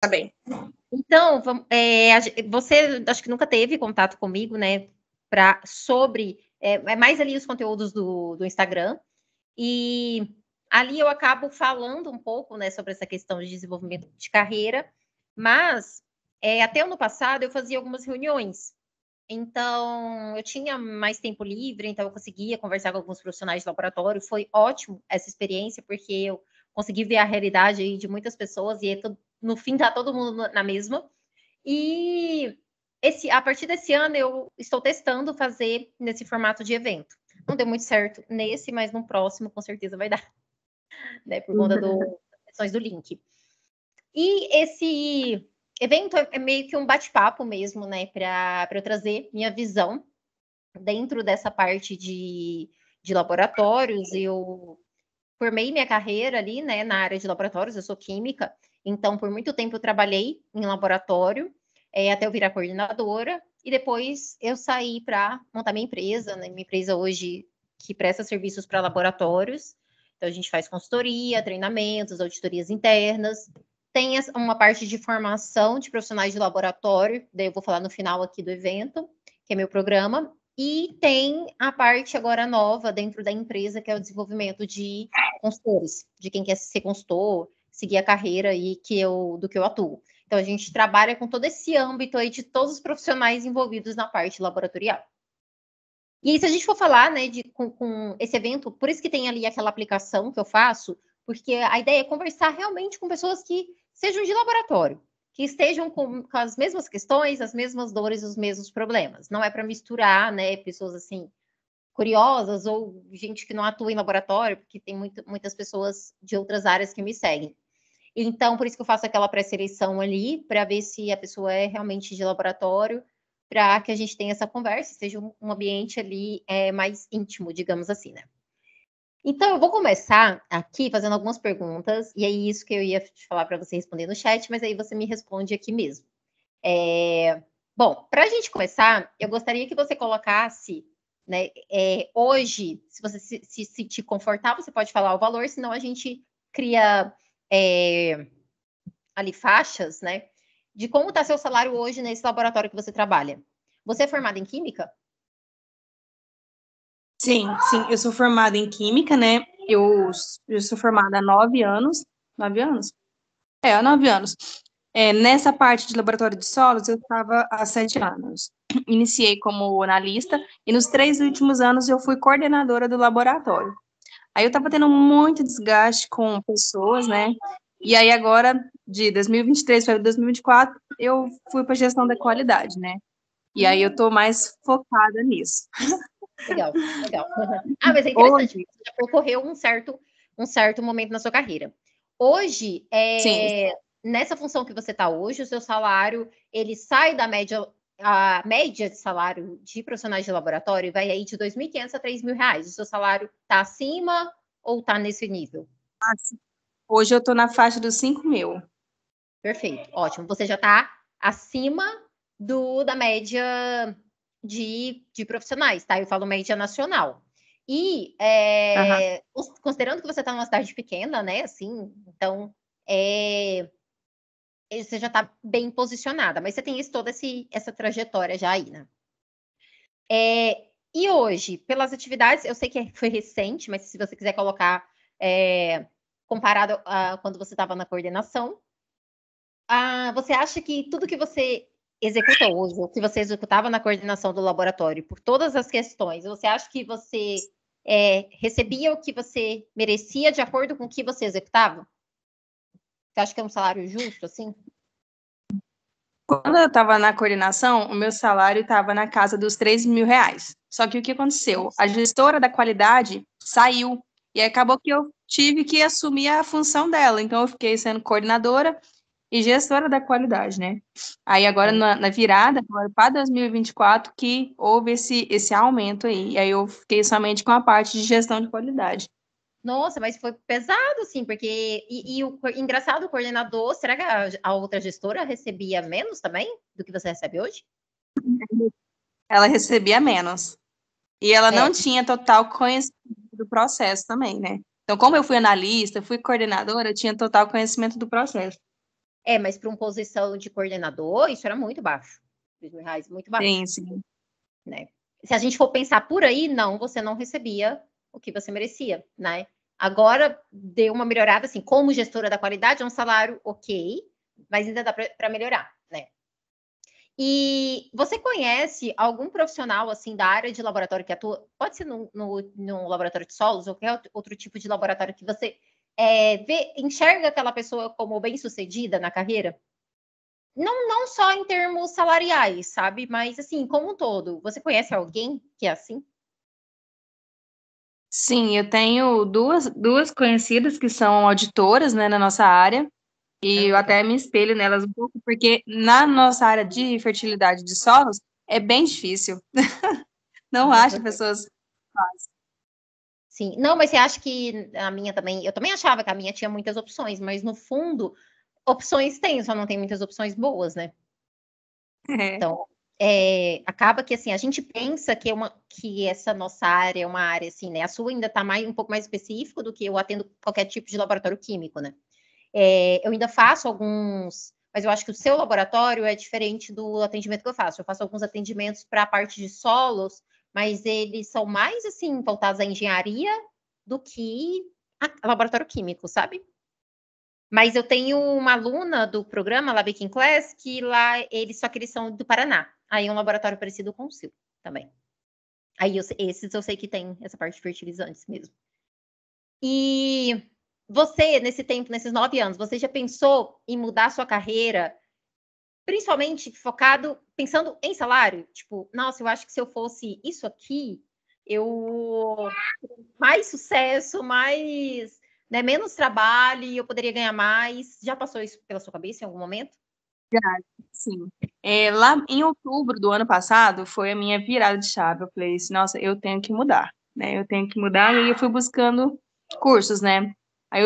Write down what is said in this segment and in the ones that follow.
Tá bem. Então, você acho que nunca teve contato comigo, né? Sobre mais ali os conteúdos do Instagram. E ali eu acabo falando um pouco, né, sobre essa questão de desenvolvimento de carreira, mas até ano passado eu fazia algumas reuniões. Então, eu tinha mais tempo livre, então eu conseguia conversar com alguns profissionais de laboratório. Foi ótimo essa experiência, porque eu consegui ver a realidade aí de muitas pessoas e no fim tá todo mundo na mesma. E a partir desse ano eu estou testando fazer nesse formato de evento. Não deu muito certo nesse, mas no próximo com certeza vai dar, né? Por conta das questões do link. E esse evento é meio que um bate-papo mesmo, né? Para eu trazer minha visão dentro dessa parte de laboratórios. Eu formei minha carreira ali, né, na área de laboratórios, eu sou química, então por muito tempo eu trabalhei em laboratório, até eu virar coordenadora, e depois eu saí para montar minha empresa, né, minha empresa hoje que presta serviços para laboratórios, então a gente faz consultoria, treinamentos, auditorias internas, tem uma parte de formação de profissionais de laboratório, daí eu vou falar no final aqui do evento, que é meu programa, e tem a parte agora nova dentro da empresa, que é o desenvolvimento de consultores, de quem quer ser consultor, seguir a carreira aí do que eu atuo. Então, a gente trabalha com todo esse âmbito aí de todos os profissionais envolvidos na parte laboratorial. E aí, se a gente for falar, né, com esse evento, por isso que tem ali aquela aplicação que eu faço, porque a ideia é conversar realmente com pessoas que sejam de laboratório, que estejam com as mesmas questões, as mesmas dores, os mesmos problemas. Não é para misturar, né, pessoas assim curiosas ou gente que não atua em laboratório, porque tem muitas pessoas de outras áreas que me seguem. Então, por isso que eu faço aquela pré-seleção ali, para ver se a pessoa é realmente de laboratório, para que a gente tenha essa conversa, seja um ambiente ali mais íntimo, digamos assim, né? Então, eu vou começar aqui fazendo algumas perguntas, e é isso que eu ia te falar para você responder no chat, mas aí você me responde aqui mesmo. Bom, para a gente começar, eu gostaria que você colocasse, né, hoje, se você se sentir confortável, você pode falar o valor, senão a gente cria ali faixas, né, de como está seu salário hoje nesse laboratório que você trabalha. Você é formada em Química? Sim, eu sou formada em Química, né? Eu sou formada há 9 anos. 9 anos? Há 9 anos. Nessa parte de laboratório de solos, eu estava há 7 anos. Iniciei como analista e nos 3 últimos anos eu fui coordenadora do laboratório. Aí eu estava tendo muito desgaste com pessoas, né? E aí agora, de 2023 para 2024, eu fui para gestão da qualidade, né? E aí eu estou mais focada nisso. Legal, legal. Ah, mas é interessante, Hoje, você já percorreu um certo momento na sua carreira. Hoje, sim, nessa função que você está hoje, o seu salário, ele sai da média, a média de salário de profissionais de laboratório vai aí de 2.500 a 3.000 reais. O seu salário está acima ou está nesse nível? hoje eu estou na faixa dos 5.000. Perfeito, ótimo. Você já está acima da média de profissionais, tá? Eu falo média nacional. E Aham. considerando que você está numa cidade pequena, né? Assim, então você já está bem posicionada, mas você tem toda essa trajetória já aí, né? E hoje, pelas atividades, eu sei que foi recente, mas se você quiser colocar comparado a quando você estava na coordenação, você acha que tudo que você executa hoje, ou que você executava na coordenação do laboratório, por todas as questões, você acha que você recebia o que você merecia de acordo com o que você executava? Você acha que é um salário justo, assim? Quando eu estava na coordenação, o meu salário estava na casa dos 3.000 reais. Só que o que aconteceu? A gestora da qualidade saiu e acabou que eu tive que assumir a função dela. Então, eu fiquei sendo coordenadora e gestora da qualidade, né? Aí, agora, na virada, para 2024, que houve esse aumento aí. E aí, eu fiquei somente com a parte de gestão de qualidade. Nossa, mas foi pesado, assim, porque. E o engraçado, o coordenador, será que a outra gestora recebia menos também do que você recebe hoje? Ela recebia menos. E ela É. não tinha total conhecimento do processo também, né? Então, como eu fui analista, fui coordenadora, eu tinha total conhecimento do processo. Mas para uma posição de coordenador, isso era muito baixo. R$ 2.000, muito baixo. Sim. Né? Se a gente for pensar por aí, não, você não recebia o que você merecia, né? Agora deu uma melhorada, assim, como gestora da qualidade, é um salário ok, mas ainda dá para melhorar, né? E você conhece algum profissional, assim, da área de laboratório que atua, pode ser no laboratório de solos ou qualquer outro tipo de laboratório que você enxerga aquela pessoa como bem-sucedida na carreira? Não só em termos salariais, sabe? Mas, assim, como um todo. Você conhece alguém que é assim? Sim, eu tenho duas conhecidas que são auditoras, né, na nossa área, e eu Legal. até me espelho nelas um pouco, porque na nossa área de fertilidade de solos é bem difícil. Não acho pessoas fáceis. Sim. Não, mas você acha que a minha também... Eu também achava que a minha tinha muitas opções, mas, no fundo, opções tem, só não tem muitas opções boas, né? É. Então, acaba que, assim, a gente pensa que essa nossa área é uma área, assim, né? A sua ainda está um pouco mais específico do que eu atendo qualquer tipo de laboratório químico, né? Eu ainda faço alguns, mas eu acho que o seu laboratório é diferente do atendimento que eu faço. Eu faço alguns atendimentos para a parte de solos, mas eles são mais, assim, voltados à engenharia do que a laboratório químico, sabe? Mas eu tenho uma aluna do programa Lab in Class que lá só que eles são do Paraná. Aí é um laboratório parecido com o seu também. Aí esses eu sei que tem essa parte de fertilizantes mesmo. E você, nesse tempo, nesses 9 anos, você já pensou em mudar a sua carreira, principalmente pensando em salário? Tipo, nossa, eu acho que se eu fosse isso aqui, eu mais sucesso, mais, né, menos trabalho e eu poderia ganhar mais. Já passou isso pela sua cabeça em algum momento? Sim. Lá em outubro do ano passado foi a minha virada de chave. Eu falei assim, nossa, eu tenho que mudar, né? Eu tenho que mudar. E aí eu fui buscando cursos, né? Aí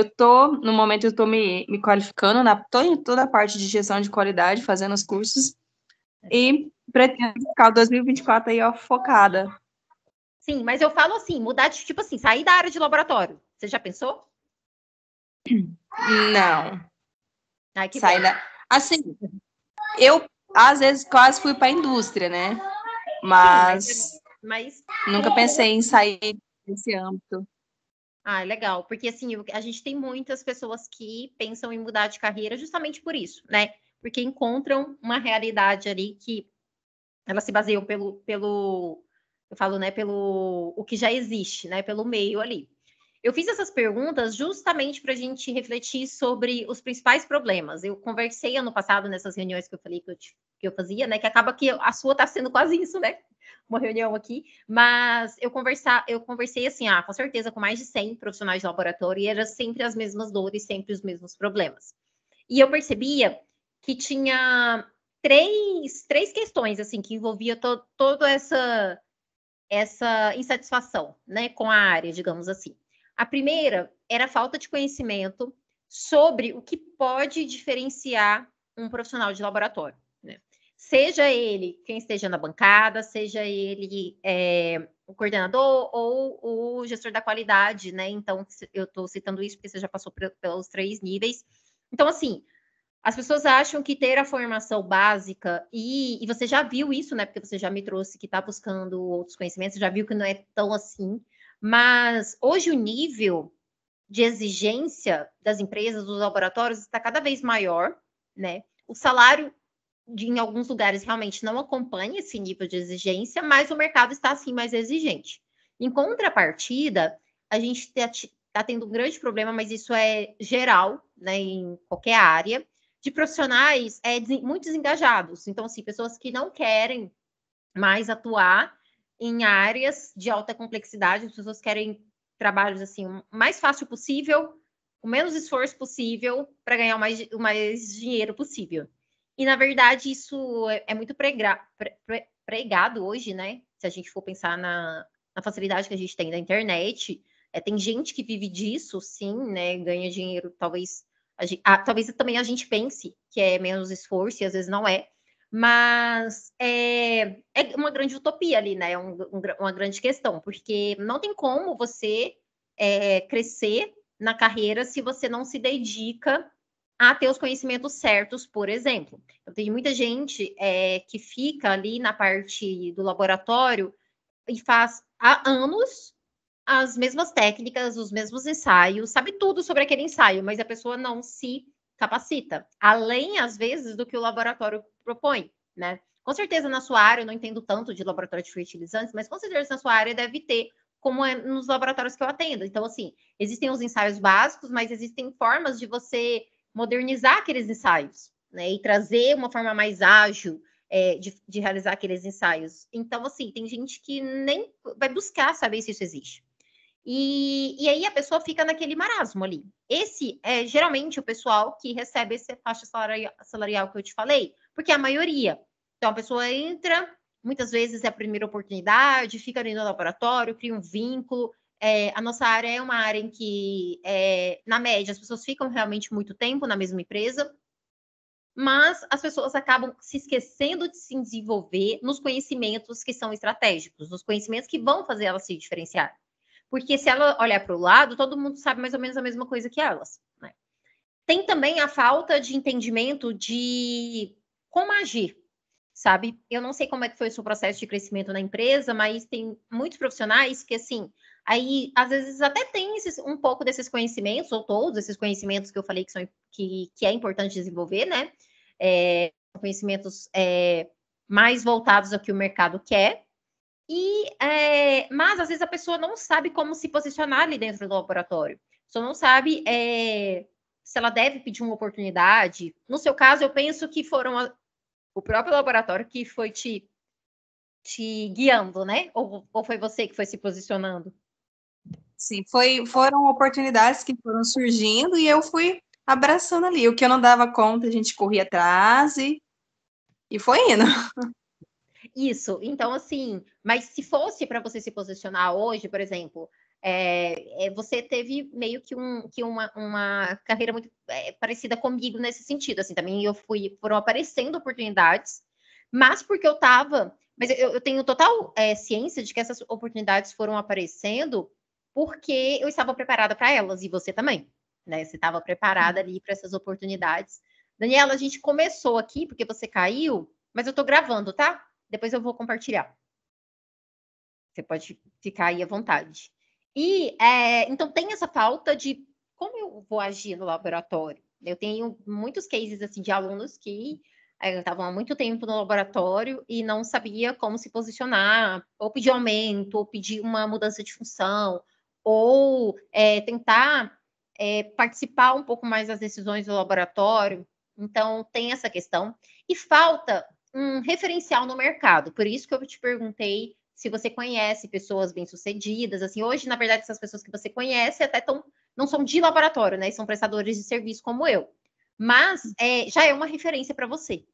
no momento eu tô me qualificando tô em toda a parte de gestão de qualidade, fazendo os cursos. E pretendo ficar o 2024 aí, ó, focada. Sim, mas eu falo assim, mudar de, tipo assim, sair da área de laboratório. Você já pensou? Não. Ai, que Sair bom. da... Assim, eu às vezes quase fui para a indústria, né? Sim, Mas mas nunca pensei em sair desse âmbito. legal, porque assim, a gente tem muitas pessoas que pensam em mudar de carreira justamente por isso, né? Porque encontram uma realidade ali que elas se baseiam eu falo, né, pelo o que já existe, né, pelo meio ali. Eu fiz essas perguntas justamente para a gente refletir sobre os principais problemas. Eu conversei ano passado nessas reuniões que eu falei que eu fazia, né? Que acaba que a sua está sendo quase isso, né? Uma reunião aqui, mas eu conversei assim, com certeza, com mais de 100 profissionais de laboratório e eram sempre as mesmas dores, sempre os mesmos problemas. E eu percebia que tinha três questões assim que envolvia toda essa insatisfação, né, com a área, digamos assim. A primeira era a falta de conhecimento sobre o que pode diferenciar um profissional de laboratório, né? Seja ele quem esteja na bancada, seja ele o coordenador ou o gestor da qualidade, né? Então, eu estou citando isso porque você já passou pelos 3 níveis. Então, assim, as pessoas acham que ter a formação básica, e você já viu isso, né? Porque você já me trouxe que está buscando outros conhecimentos, já viu que não é tão assim. Mas hoje o nível de exigência das empresas, dos laboratórios, está cada vez maior, né? O salário em alguns lugares realmente não acompanha esse nível de exigência, mas o mercado está assim mais exigente. Em contrapartida, a gente está tendo um grande problema, mas isso é geral, né, em qualquer área, de profissionais muito desengajados. Então, assim, pessoas que não querem mais atuar em áreas de alta complexidade, as pessoas querem trabalhos assim, o mais fácil possível, o menos esforço possível para ganhar o mais dinheiro possível. E, na verdade, isso é muito pregado hoje, né? Se a gente for pensar na facilidade que a gente tem da internet, tem gente que vive disso, sim, né? Ganha dinheiro, talvez talvez também a gente pense que é menos esforço e às vezes não é, mas é uma grande utopia ali, né? Uma grande questão, porque não tem como você crescer na carreira se você não se dedica a ter os conhecimentos certos, por exemplo. Eu tenho muita gente que fica ali na parte do laboratório e faz há anos as mesmas técnicas, os mesmos ensaios, sabe tudo sobre aquele ensaio, mas a pessoa não se capacita, além, às vezes, do que o laboratório propõe, né? Com certeza, na sua área, eu não entendo tanto de laboratório de fertilizantes, mas com certeza na sua área deve ter, como é nos laboratórios que eu atendo. Então, assim, existem os ensaios básicos, mas existem formas de você modernizar aqueles ensaios, né? E trazer uma forma mais ágil de realizar aqueles ensaios. Então, assim, tem gente que nem vai buscar saber se isso existe. E aí a pessoa fica naquele marasmo ali. Esse é geralmente o pessoal que recebe essa faixa salarial que eu te falei, porque é a maioria. Então a pessoa entra, muitas vezes é a primeira oportunidade, fica ali no laboratório, cria um vínculo. A nossa área é uma área em que, na média, as pessoas ficam realmente muito tempo na mesma empresa, mas as pessoas acabam se esquecendo de se desenvolver nos conhecimentos que são estratégicos, nos conhecimentos que vão fazer elas se diferenciar. Porque se ela olhar para o lado, todo mundo sabe mais ou menos a mesma coisa que elas, né? Tem também a falta de entendimento de como agir, sabe? Eu não sei como é que foi o seu processo de crescimento na empresa, mas tem muitos profissionais que, assim, aí, às vezes, até tem um pouco desses conhecimentos, ou todos esses conhecimentos que eu falei que é importante desenvolver, né? Conhecimentos mais voltados ao que o mercado quer, mas às vezes a pessoa não sabe como se posicionar ali dentro do laboratório. A pessoa não sabe se ela deve pedir uma oportunidade. No seu caso, eu penso que foram o próprio laboratório que foi te guiando, né? Ou foi você que foi se posicionando? Sim, foram oportunidades que foram surgindo e eu fui abraçando ali. O que eu não dava conta, a gente corria atrás e foi indo. Isso, então assim, mas se fosse para você se posicionar hoje, por exemplo, você teve meio que, uma carreira muito parecida comigo nesse sentido, assim, também foram aparecendo oportunidades, mas porque mas eu tenho total ciência de que essas oportunidades foram aparecendo porque eu estava preparada para elas, e você também, né? Você estava preparada ali para essas oportunidades. Daniela, a gente começou aqui porque você caiu, mas eu estou gravando, tá? Depois eu vou compartilhar. Você pode ficar aí à vontade. Então tem essa falta de como eu vou agir no laboratório. Eu tenho muitos cases assim de alunos que estavam há muito tempo no laboratório e não sabia como se posicionar, ou pedir aumento, ou pedir uma mudança de função, ou tentar participar um pouco mais das decisões do laboratório. Então tem essa questão. E falta um referencial no mercado. Por isso que eu te perguntei se você conhece pessoas bem-sucedidas. Assim, hoje, na verdade, essas pessoas que você conhece até não são de laboratório, né? São prestadores de serviço como eu. Mas já é uma referência para você.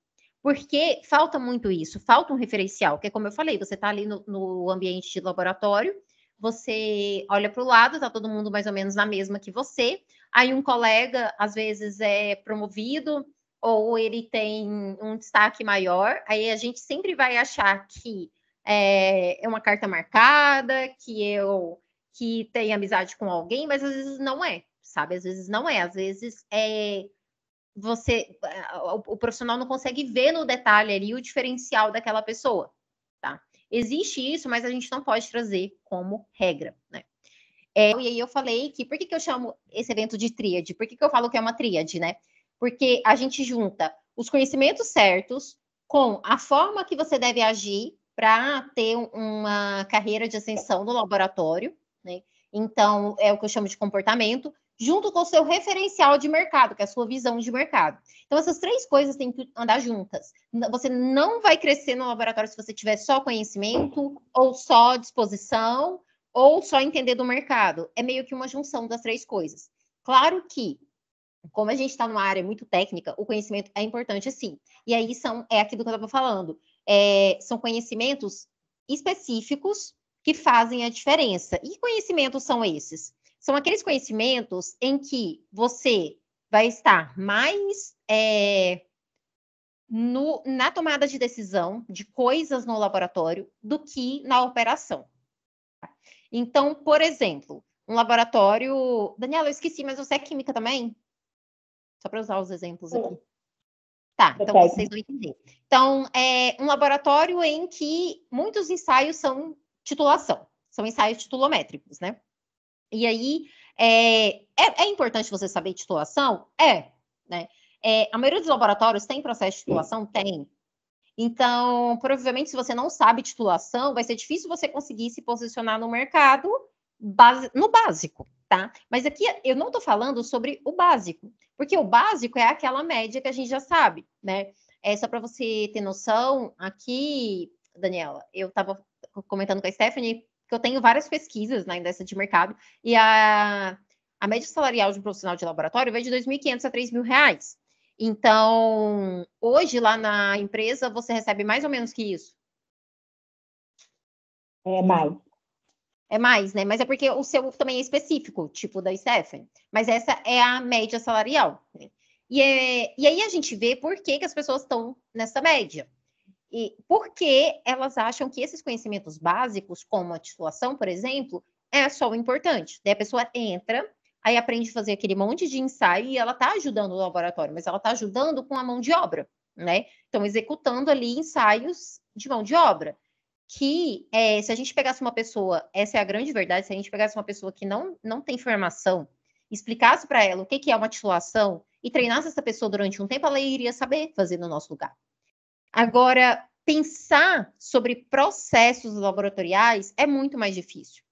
Porque falta muito isso, falta um referencial, que é como eu falei, você está ali no ambiente de laboratório, você olha para o lado, está todo mundo mais ou menos na mesma que você, aí um colega, às vezes, é promovido, ou ele tem um destaque maior, aí a gente sempre vai achar que é uma carta marcada, que tem amizade com alguém, mas às vezes não é, sabe? Às vezes não é, às vezes o profissional não consegue ver no detalhe ali o diferencial daquela pessoa, tá? Existe isso, mas a gente não pode trazer como regra, né? E aí eu falei que por que eu chamo esse evento de tríade? Por que eu falo que é uma tríade, né? Porque a gente junta os conhecimentos certos com a forma que você deve agir para ter uma carreira de ascensão no laboratório, né? Então, é o que eu chamo de comportamento, junto com o seu referencial de mercado, que é a sua visão de mercado. Então, essas três coisas têm que andar juntas. Você não vai crescer no laboratório se você tiver só conhecimento ou só disposição ou só entender do mercado. É meio que uma junção das três coisas. Claro que, como a gente está numa área muito técnica, o conhecimento é importante, sim. E aí é aquilo que eu estava falando. São conhecimentos específicos que fazem a diferença. E que conhecimentos são esses? São aqueles conhecimentos em que você vai estar mais na tomada de decisão de coisas no laboratório do que na operação. Então, por exemplo, um laboratório... Daniela, eu esqueci, mas você é química também? Só para usar os exemplos aqui. Tá, então vocês vão entender. Então, é um laboratório em que muitos ensaios são titulação, são ensaios titulométricos, né? E aí, é importante você saber titulação? Né? A maioria dos laboratórios tem processo de titulação? Tem. Então, provavelmente, se você não sabe titulação, vai ser difícil você conseguir se posicionar no mercado no básico, tá? Mas aqui eu não estou falando sobre o básico, porque o básico é aquela média que a gente já sabe, né? Só para você ter noção, aqui, Daniela, eu estava comentando com a Stephanie que eu tenho várias pesquisas na indústria de mercado e a média salarial de um profissional de laboratório vai de R$ 2.500 a R$ 3.000. Então, hoje lá na empresa, você recebe mais ou menos que isso? Mais. É mais, né? Mas é porque o seu também é específico, tipo da Stephanie. Mas essa é a média salarial. Né? E aí a gente vê por que as pessoas estão nessa média. E porque elas acham que esses conhecimentos básicos, como a titulação, por exemplo, é só o importante. Daí a pessoa entra, aí aprende a fazer aquele monte de ensaio e ela está ajudando o laboratório, mas ela está ajudando com a mão de obra, né? Então, executando ali ensaios de mão de obra. Que se a gente pegasse uma pessoa, essa é a grande verdade, se a gente pegasse uma pessoa que não tem formação, explicasse para ela o que é uma titulação e treinasse essa pessoa durante um tempo, ela iria saber fazer no nosso lugar. Agora, pensar sobre processos laboratoriais é muito mais difícil.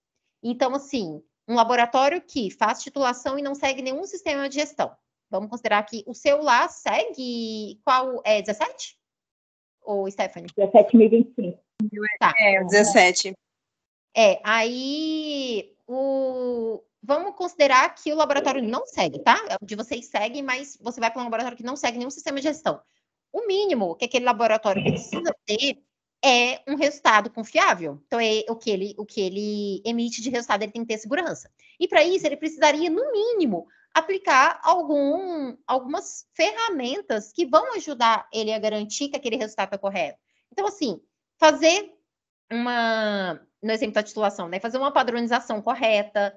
Então, assim, um laboratório que faz titulação e não segue nenhum sistema de gestão. Vamos considerar que o seu lá segue qual? 17? Ou Stephanie? 17.025. Tá. 17. Aí vamos considerar que o laboratório não segue, tá? O de vocês segue, mas você vai para um laboratório que não segue nenhum sistema de gestão. O mínimo que aquele laboratório precisa ter é um resultado confiável. Então, o que ele emite de resultado, ele tem que ter segurança. E para isso, ele precisaria, no mínimo, aplicar algumas ferramentas que vão ajudar ele a garantir que aquele resultado está correto. Então, assim, fazer no exemplo da titulação, né? Fazer uma padronização correta,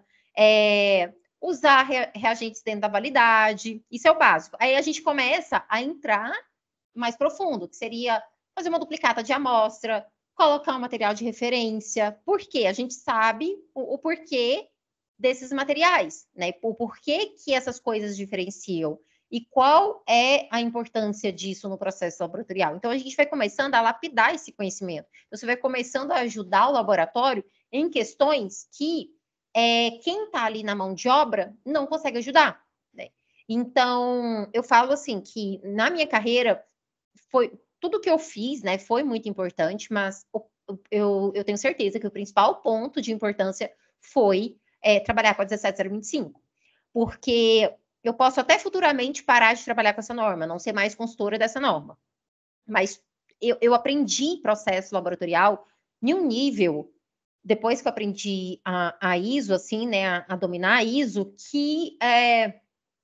usar reagentes dentro da validade, isso é o básico. Aí a gente começa a entrar mais profundo, que seria fazer uma duplicata de amostra, colocar um material de referência, porque a gente sabe o porquê desses materiais, né? O porquê que essas coisas diferenciam e qual é a importância disso no processo laboratorial. Então, a gente vai começando a lapidar esse conhecimento. Você vai começando a ajudar o laboratório em questões que quem está ali na mão de obra não consegue ajudar. Né? Então, eu falo assim que na minha carreira foi tudo que eu fiz, né? Foi muito importante, mas eu tenho certeza que o principal ponto de importância foi trabalhar com a 17025, porque eu posso até futuramente parar de trabalhar com essa norma, não ser mais consultora dessa norma, mas eu aprendi processo laboratorial em um nível, depois que eu aprendi a ISO, assim, né, a dominar a ISO, que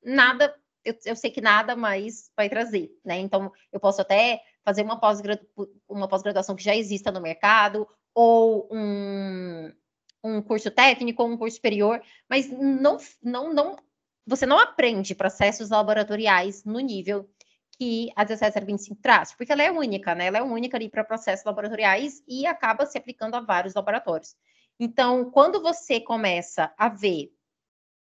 nada, eu sei que nada mais vai trazer, né? Então, eu posso até fazer uma pós-graduação que já exista no mercado, ou um curso técnico, ou um curso superior, mas você não aprende processos laboratoriais no nível que a 17025 traz, porque ela é única, né? Ela é única ali para processos laboratoriais e acaba se aplicando a vários laboratórios. Então, quando você começa a ver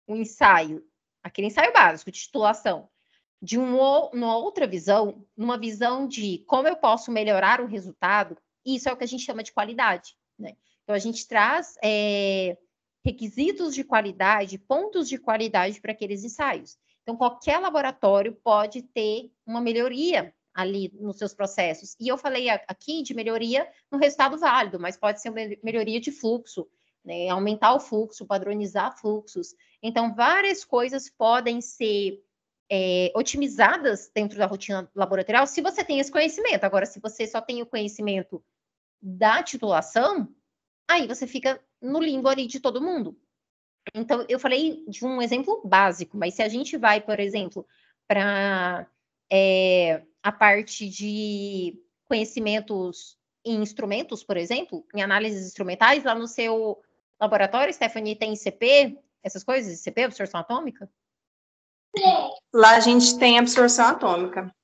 o ensaio, aquele ensaio básico de titulação, de uma outra visão, numa visão de como eu posso melhorar o resultado, isso é o que a gente chama de qualidade, né? Então, a gente traz requisitos de qualidade, pontos de qualidade para aqueles ensaios. Então, qualquer laboratório pode ter uma melhoria ali nos seus processos. E eu falei aqui de melhoria no resultado válido, mas pode ser uma melhoria de fluxo, né? Aumentar o fluxo, padronizar fluxos. Então, várias coisas podem ser otimizadas dentro da rotina laboratorial se você tem esse conhecimento. Agora, se você só tem o conhecimento da titulação, aí você fica no limbo ali de todo mundo. Então, eu falei de um exemplo básico, mas se a gente vai, por exemplo, para a parte de conhecimentos em instrumentos, por exemplo, em análises instrumentais, lá no seu laboratório, Stephanie, tem ICP, essas coisas, ICP, absorção atômica? Lá a gente tem absorção atômica.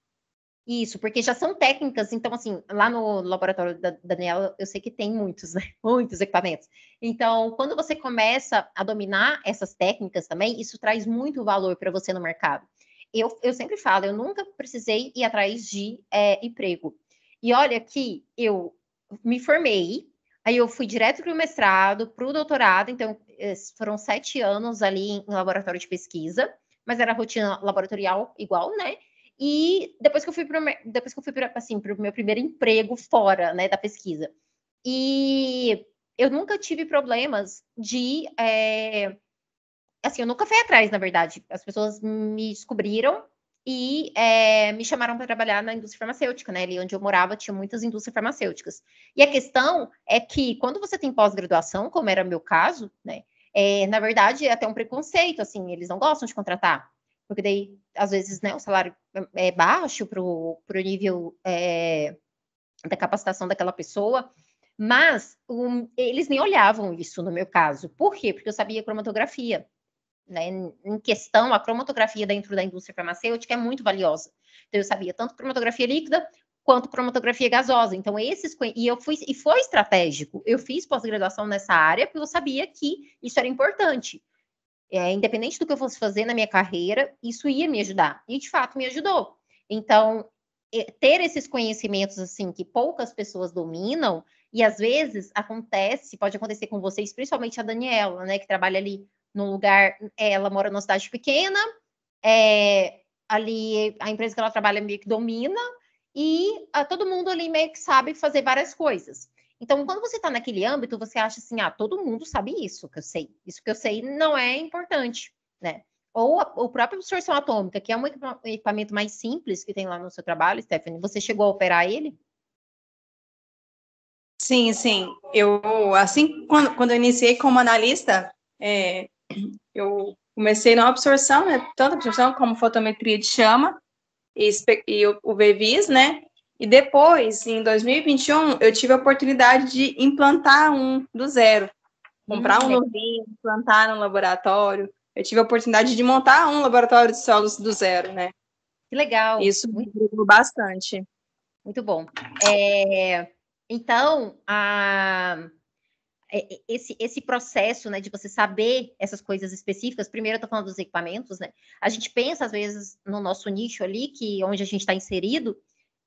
Isso, porque já são técnicas, então, assim, lá no laboratório da Daniela, eu sei que tem muitos, né? Muitos equipamentos. Então, quando você começa a dominar essas técnicas também, isso traz muito valor para você no mercado. Eu sempre falo, eu nunca precisei ir atrás de emprego. E olha que eu me formei, aí eu fui direto para o mestrado, para o doutorado, então foram 7 anos ali em laboratório de pesquisa, mas era rotina laboratorial igual, né? E depois que eu fui para assim, o meu primeiro emprego fora, né, da pesquisa. E eu nunca tive problemas de. Assim, eu nunca fui atrás, na verdade. As pessoas me descobriram e me chamaram para trabalhar na indústria farmacêutica, né? Ali onde eu morava tinha muitas indústrias farmacêuticas. E a questão é que quando você tem pós-graduação, como era o meu caso, né? Na verdade, é até um preconceito, assim, eles não gostam de contratar. Porque daí, às vezes, né, o salário é baixo para o nível da capacitação daquela pessoa. Mas eles nem olhavam isso no meu caso. Por quê? Porque eu sabia cromatografia. Né, em questão, a cromatografia dentro da indústria farmacêutica é muito valiosa. Então, eu sabia tanto cromatografia líquida quanto cromatografia gasosa. Então, e foi estratégico. Eu fiz pós-graduação nessa área porque eu sabia que isso era importante. Independente do que eu fosse fazer na minha carreira, isso ia me ajudar. E, de fato, me ajudou. Então, ter esses conhecimentos, assim, que poucas pessoas dominam, e às vezes pode acontecer com vocês, principalmente a Daniela, né, que trabalha ali num lugar, ela mora numa cidade pequena, ali a empresa que ela trabalha meio que domina, e todo mundo ali meio que sabe fazer várias coisas. Então, quando você está naquele âmbito, você acha assim, todo mundo sabe isso que eu sei. Isso que eu sei não é importante, né? Ou o próprio absorção atômica, que é um equipamento mais simples que tem lá no seu trabalho, Stephanie. Você chegou a operar ele? Sim, sim. Assim, quando eu iniciei como analista, eu comecei na absorção, né? Tanto absorção como fotometria de chama e o VVIS, né? E depois, em 2021, eu tive a oportunidade de implantar um do zero. Comprar um novinho, implantar no laboratório. Eu tive a oportunidade de montar um laboratório de solos do zero, né? Que legal. Isso me ajudou bastante. Muito bom. Então, esse processo, né, de você saber essas coisas específicas, primeiro eu estou falando dos equipamentos, né? A gente pensa, às vezes, no nosso nicho ali, onde a gente está inserido,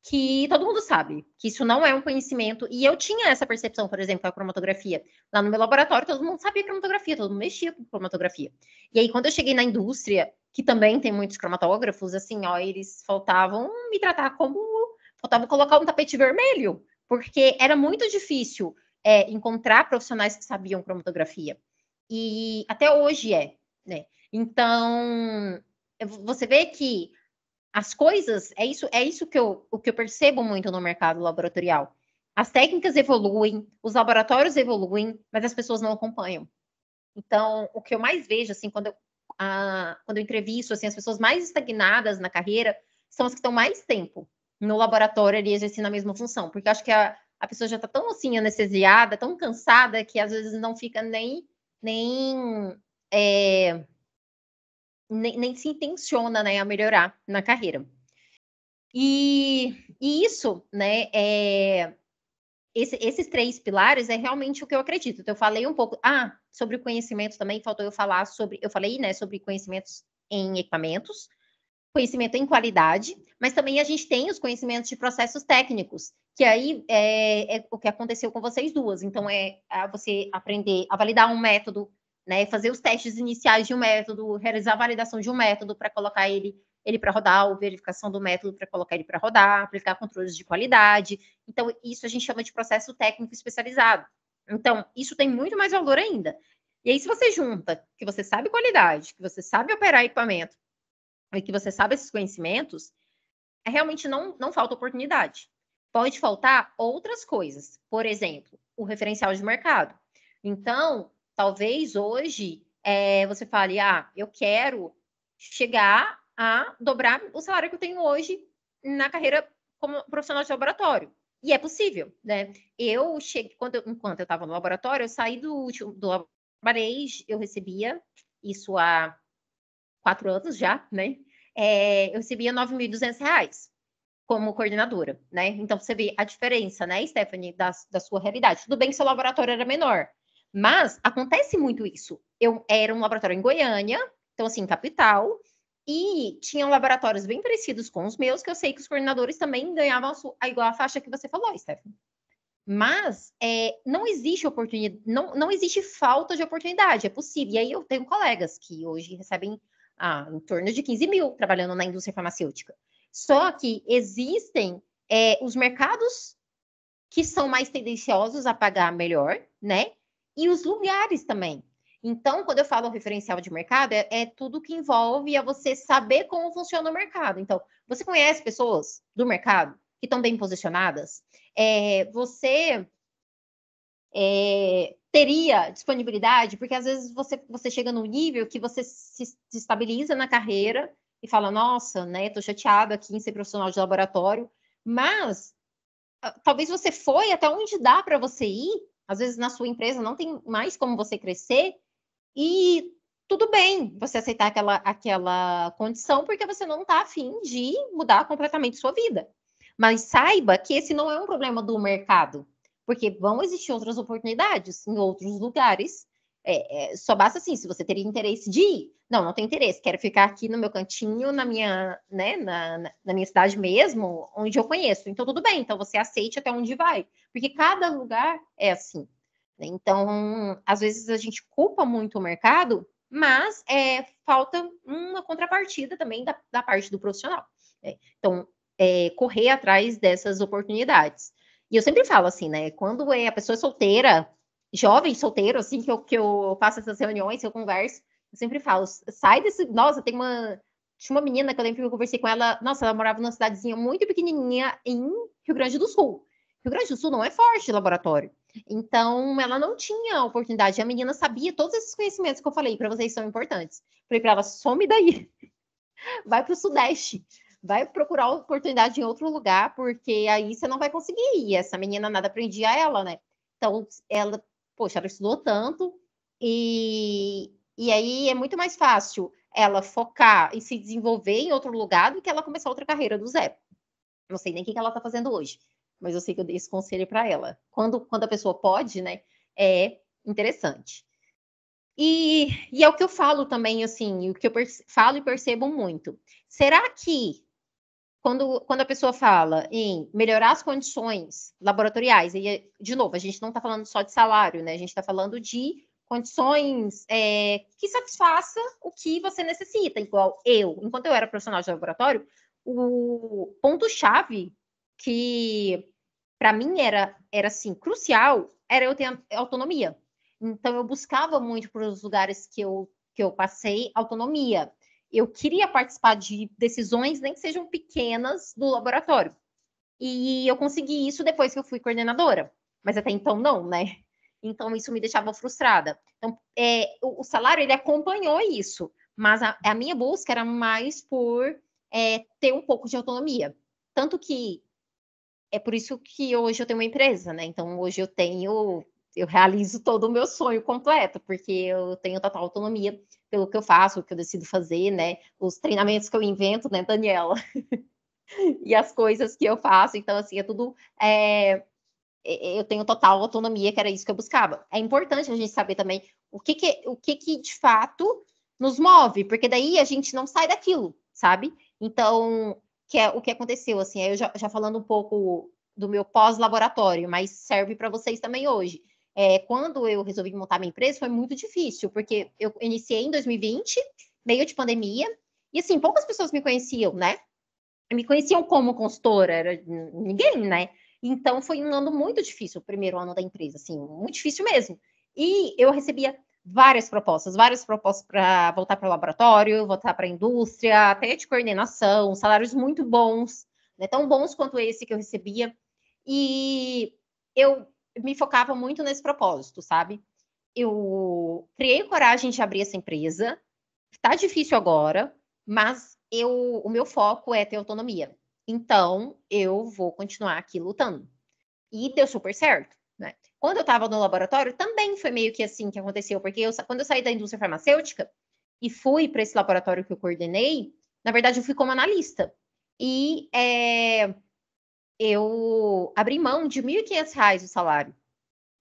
que todo mundo sabe, que isso não é um conhecimento. E eu tinha essa percepção, por exemplo, com a cromatografia. Lá no meu laboratório, todo mundo sabia cromatografia, todo mundo mexia com cromatografia. E aí, quando eu cheguei na indústria, que também tem muitos cromatógrafos, assim, eles faltavam me tratar faltava colocar um tapete vermelho, porque era muito difícil encontrar profissionais que sabiam cromatografia. E até hoje né? Então, você vê que as coisas, é isso que eu percebo muito no mercado laboratorial. As técnicas evoluem, os laboratórios evoluem, mas as pessoas não acompanham. Então, o que eu mais vejo, assim, quando eu entrevisto, assim, as pessoas mais estagnadas na carreira são as que estão mais tempo no laboratório ali exercendo a mesma função, porque acho que a pessoa já está tão, assim, anestesiada, tão cansada, que às vezes não fica nem se intenciona, né, a melhorar na carreira. E isso, né, esses 3 pilares é realmente o que eu acredito. Então, eu falei um pouco sobre o conhecimento também, faltou eu falar eu falei, né, sobre conhecimentos em equipamentos, conhecimento em qualidade, mas também a gente tem os conhecimentos de processos técnicos, que aí é o que aconteceu com vocês duas. Então, você aprender a validar um método, né, fazer os testes iniciais de um método, realizar a validação de um método para colocar ele para rodar, ou verificação do método para colocar ele para rodar, aplicar controles de qualidade. Então, isso a gente chama de processo técnico especializado. Então, isso tem muito mais valor ainda. E aí, se você junta que você sabe qualidade, que você sabe operar equipamento, e que você sabe esses conhecimentos, realmente não falta oportunidade. Pode faltar outras coisas. Por exemplo, o referencial de mercado. Então, talvez hoje você fale, eu quero chegar a dobrar o salário que eu tenho hoje na carreira como profissional de laboratório. E é possível, né? Eu cheguei, enquanto eu estava no laboratório, eu saí do laboratório, eu recebia isso há 4 anos já, né? Eu recebia R$ 9.200 como coordenadora, né? Então, você vê a diferença, né, Stephanie, da sua realidade. Tudo bem que seu laboratório era menor, mas acontece muito isso. Eu era um laboratório em Goiânia, então, assim, capital, e tinham laboratórios bem parecidos com os meus, que eu sei que os coordenadores também ganhavam igual a faixa que você falou, Stephanie. Mas não existe oportunidade, não existe falta de oportunidade, é possível. E aí eu tenho colegas que hoje recebem em torno de 15 mil trabalhando na indústria farmacêutica. Só que existem os mercados que são mais tendenciosos a pagar melhor, né? E os lugares também. Então, quando eu falo referencial de mercado, é tudo que envolve a você saber como funciona o mercado. Então, você conhece pessoas do mercado que estão bem posicionadas? Você teria disponibilidade? Porque às vezes você chega num nível que você se estabiliza na carreira e fala, nossa, né, tô chateado aqui em ser profissional de laboratório, mas talvez você foi até onde dá para você ir, às vezes na sua empresa não tem mais como você crescer, e tudo bem você aceitar aquela condição, porque você não está afim de mudar completamente sua vida. Mas saiba que esse não é um problema do mercado, porque vão existir outras oportunidades em outros lugares. Só basta assim, se você teria interesse de ir. Não tem interesse, quero ficar aqui no meu cantinho, na minha, né, na minha cidade mesmo, onde eu conheço. Então, tudo bem, então você aceite até onde vai, porque cada lugar é assim. Então, às vezes a gente culpa muito o mercado, mas falta uma contrapartida também da parte do profissional. Então, correr atrás dessas oportunidades. E eu sempre falo assim, né? Quando a pessoa solteira, jovem solteiro, assim, que eu faço essas reuniões, que eu converso, eu sempre falo, sai desse. Nossa, tinha uma menina que eu lembro que eu conversei com ela, nossa, ela morava numa cidadezinha muito pequenininha em Rio Grande do Sul. Rio Grande do Sul não é forte de laboratório. Então, ela não tinha oportunidade. A menina sabia todos esses conhecimentos que eu falei para vocês são importantes. Falei para ela, some daí. Vai para o Sudeste. Vai procurar oportunidade em outro lugar, porque aí você não vai conseguir. E essa menina nada prendia ela, né? Então, ela estudou tanto. E aí é muito mais fácil ela focar e se desenvolver em outro lugar do que ela começar outra carreira do zero. Não sei nem o que ela está fazendo hoje, mas eu sei que eu dei esse conselho para ela. Quando a pessoa pode, né, é interessante. E é o que eu falo também, assim, o que eu falo e percebo muito. Será que quando a pessoa fala em melhorar as condições laboratoriais, e de novo, a gente não está falando só de salário, né? A gente está falando de condições que satisfaça o que você necessita, igual eu. Enquanto eu era profissional de laboratório, o ponto-chave que para mim era assim, crucial, era eu ter autonomia. Então eu buscava muito para os lugares que eu passei autonomia. Eu queria participar de decisões, nem que sejam pequenas, do laboratório. E eu consegui isso depois que eu fui coordenadora. Mas até então não, né? Então isso me deixava frustrada. Então, o salário, ele acompanhou isso. Mas a minha busca era mais por ter um pouco de autonomia. Tanto que é por isso que hoje eu tenho uma empresa, né? Então hoje eu realizo todo o meu sonho completo, porque eu tenho total autonomia pelo que eu faço, o que eu decido fazer, né? Os treinamentos que eu invento, né, Daniela? E as coisas que eu faço. Então, assim, é tudo. Eu tenho total autonomia, que era isso que eu buscava. É importante a gente saber também o que de fato nos move, porque daí a gente não sai daquilo, sabe? Então, que é o que aconteceu, assim, eu já falando um pouco do meu pós-laboratório, mas serve para vocês também hoje. Quando eu resolvi montar minha empresa, foi muito difícil, porque eu iniciei em 2020, meio de pandemia, e assim, poucas pessoas me conheciam, né? Me conheciam como consultora, era ninguém, né? Então foi um ano muito difícil, o primeiro ano da empresa, assim, muito difícil mesmo. E eu recebia várias propostas para voltar para o laboratório, voltar para a indústria, até de coordenação, salários muito bons, né, tão bons quanto esse que eu recebia. E eu me focava muito nesse propósito, sabe? Eu criei coragem de abrir essa empresa. Está difícil agora, mas o meu foco é ter autonomia. Então, eu vou continuar aqui lutando. E deu super certo, né? Quando eu estava no laboratório, também foi meio que assim que aconteceu, porque quando eu saí da indústria farmacêutica, e fui para esse laboratório que eu coordenei, na verdade, eu fui como analista. E eu abri mão de R$ 1.500 o salário.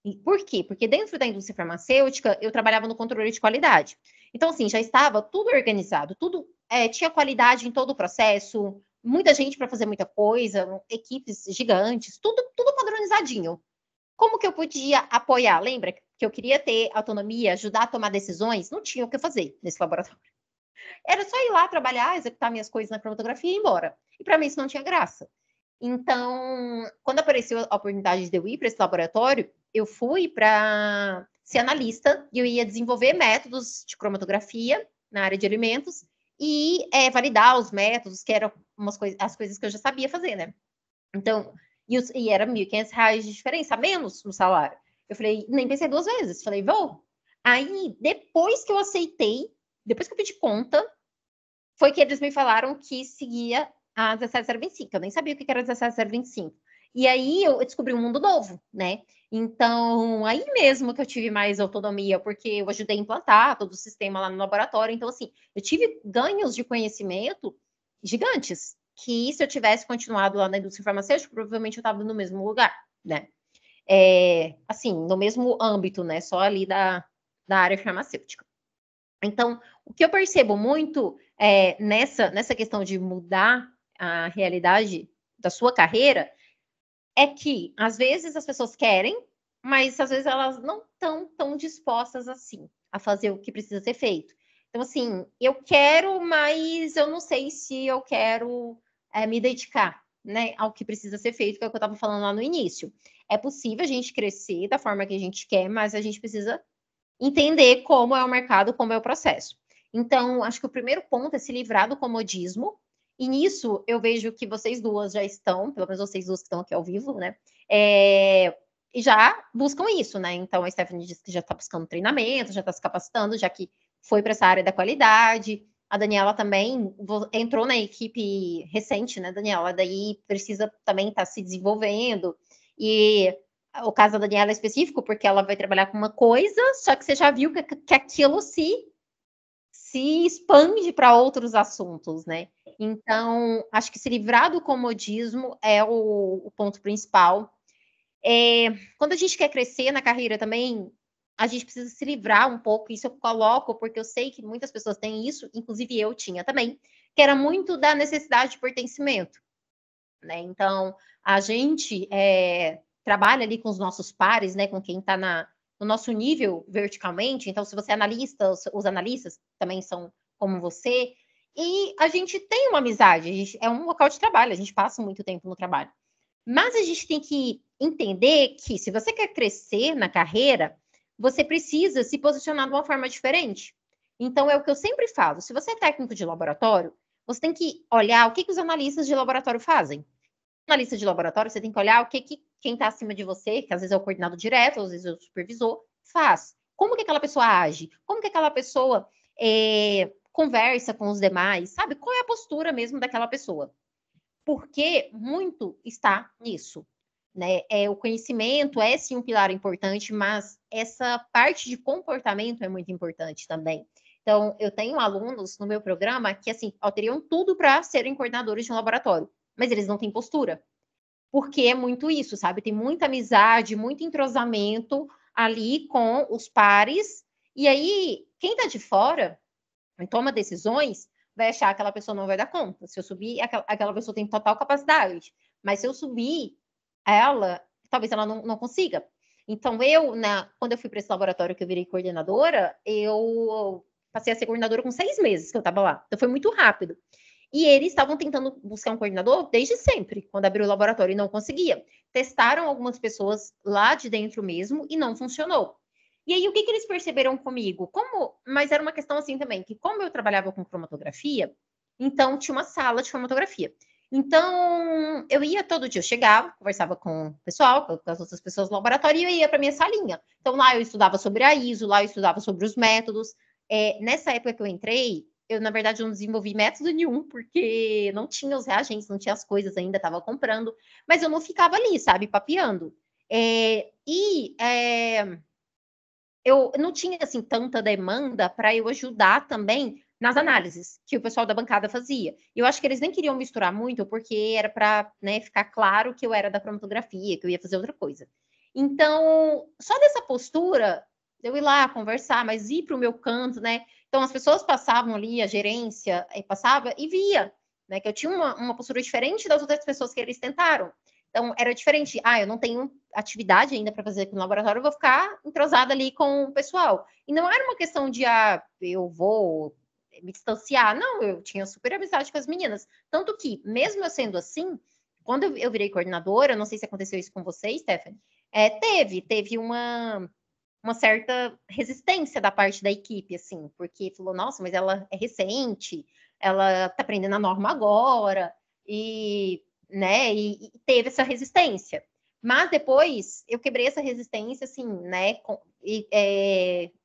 E por quê? Porque dentro da indústria farmacêutica, eu trabalhava no controle de qualidade. Então, assim, já estava tudo organizado, tudo tinha qualidade em todo o processo, muita gente para fazer muita coisa, equipes gigantes, tudo padronizadinho. Como que eu podia apoiar? Lembra que eu queria ter autonomia, ajudar a tomar decisões? Não tinha o que fazer nesse laboratório. Era só ir lá trabalhar, executar minhas coisas na cromatografia e ir embora. E para mim isso não tinha graça. Então, quando apareceu a oportunidade de eu ir para esse laboratório, eu fui para ser analista e eu ia desenvolver métodos de cromatografia na área de alimentos e validar os métodos, que eram as coisas que eu já sabia fazer, né? Então, e era R$ 1.500 de diferença, menos no salário. Eu falei, nem pensei duas vezes. Falei, vou. Aí, depois que eu aceitei, depois que eu pedi conta, foi que eles me falaram que seguia a 17025. Eu nem sabia o que era 17025. E aí eu descobri um mundo novo, né? Então, aí mesmo que eu tive mais autonomia, porque eu ajudei a implantar todo o sistema lá no laboratório. Então, assim, eu tive ganhos de conhecimento gigantes, que se eu tivesse continuado lá na indústria farmacêutica, provavelmente eu estava no mesmo lugar, né? Assim, no mesmo âmbito, né? Só ali da área farmacêutica. Então, o que eu percebo muito nessa questão de mudar a realidade da sua carreira é que, às vezes, as pessoas querem, mas às vezes elas não estão tão dispostas assim a fazer o que precisa ser feito. Então, assim, eu quero, mas eu não sei se eu quero me dedicar, né, ao que precisa ser feito, que é o que eu estava falando lá no início. É possível a gente crescer da forma que a gente quer, mas a gente precisa entender como é o mercado, como é o processo. Então, acho que o primeiro ponto é se livrar do comodismo, e nisso eu vejo que vocês duas já estão, pelo menos vocês duas que estão aqui ao vivo, né? E já buscam isso, né? Então, a Stephanie disse que já está buscando treinamento, já está se capacitando, já que foi para essa área da qualidade. A Daniela também entrou na equipe recente, né, Daniela? Daí precisa também estar se desenvolvendo. E o caso da Daniela é específico, porque ela vai trabalhar com uma coisa, só que você já viu que aquilo se expande para outros assuntos, né? Então, acho que se livrar do comodismo é o ponto principal. Quando a gente quer crescer na carreira também, a gente precisa se livrar um pouco, isso eu coloco, porque eu sei que muitas pessoas têm isso, inclusive eu tinha também, que era muito da necessidade de pertencimento, né? Então, a gente trabalha ali com os nossos pares, né? Com quem está no nosso nível verticalmente. Então, se você é analista, os analistas também são como você. E a gente tem uma amizade, é um local de trabalho, a gente passa muito tempo no trabalho. Mas a gente tem que entender que se você quer crescer na carreira, você precisa se posicionar de uma forma diferente. Então, é o que eu sempre falo. Se você é técnico de laboratório, você tem que olhar o que os analistas de laboratório fazem. Analista de laboratório, você tem que olhar o que quem está acima de você, que às vezes é o coordenador direto, às vezes é o supervisor, faz. Como que aquela pessoa age? Como que aquela pessoa conversa com os demais? Sabe? Qual é a postura mesmo daquela pessoa? Porque muito está nisso. Né? O conhecimento é sim um pilar importante, mas essa parte de comportamento é muito importante também. Então, eu tenho alunos no meu programa que, assim, teriam tudo para serem coordenadores de um laboratório, mas eles não têm postura. Porque é muito isso, sabe? Tem muita amizade, muito entrosamento ali com os pares. E aí, quem está de fora e toma decisões vai achar que aquela pessoa não vai dar conta. Se eu subir, aquela pessoa tem total capacidade. Mas se eu subir ela, talvez ela não consiga. Então, quando eu fui para esse laboratório que eu virei coordenadora, eu passei a ser coordenadora com 6 meses que eu estava lá. Então, foi muito rápido. E eles estavam tentando buscar um coordenador desde sempre, quando abriu o laboratório e não conseguia. Testaram algumas pessoas lá de dentro mesmo e não funcionou. E aí, o que eles perceberam comigo? Mas era uma questão assim também, que como eu trabalhava com cromatografia, então tinha uma sala de cromatografia. Então, eu ia todo dia, eu chegava, conversava com o pessoal, com as outras pessoas do laboratório, e eu ia para minha salinha. Então, lá eu estudava sobre a ISO, lá eu estudava sobre os métodos. Nessa época que eu entrei, eu, na verdade, não desenvolvi método nenhum, porque não tinha os reagentes, não tinha as coisas ainda, estava comprando, mas eu não ficava ali, sabe, papeando. eu não tinha, assim, tanta demanda para eu ajudar também nas análises que o pessoal da bancada fazia. Eu acho que eles nem queriam misturar muito, porque era para, né, ficar claro que eu era da cromatografia, que eu ia fazer outra coisa. Então, só dessa postura, eu ir lá conversar, mas ir para o meu canto, né? Então, as pessoas passavam ali, a gerência passava e via, né, que eu tinha uma postura diferente das outras pessoas que eles tentaram. Então, era diferente. Eu não tenho atividade ainda para fazer aqui no laboratório, eu vou ficar entrosada ali com o pessoal. E não era uma questão de, eu vou me distanciar. Não, eu tinha super amizade com as meninas. Tanto que, mesmo eu sendo assim, quando eu virei coordenadora, não sei se aconteceu isso com você, Stephanie, teve uma certa resistência da parte da equipe, assim, porque falou, nossa, mas ela é recente, ela está aprendendo a norma agora, né, e teve essa resistência. Mas depois eu quebrei essa resistência, assim, né,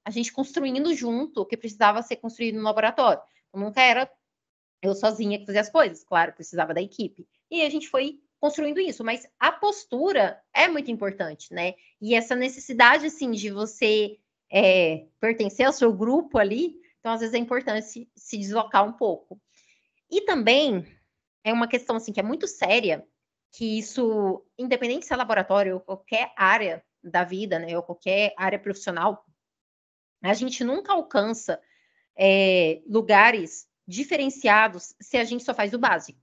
a gente construindo junto o que precisava ser construído no laboratório. Eu nunca era eu sozinha que fazia as coisas, claro, precisava da equipe. E a gente foi construindo isso, mas a postura é muito importante, né? E essa necessidade, assim, de você pertencer ao seu grupo ali, então, às vezes, é importante se deslocar um pouco. E também é uma questão, assim, que é muito séria, que isso, independente se é laboratório ou qualquer área da vida, né, ou qualquer área profissional, a gente nunca alcança lugares diferenciados se a gente só faz o básico,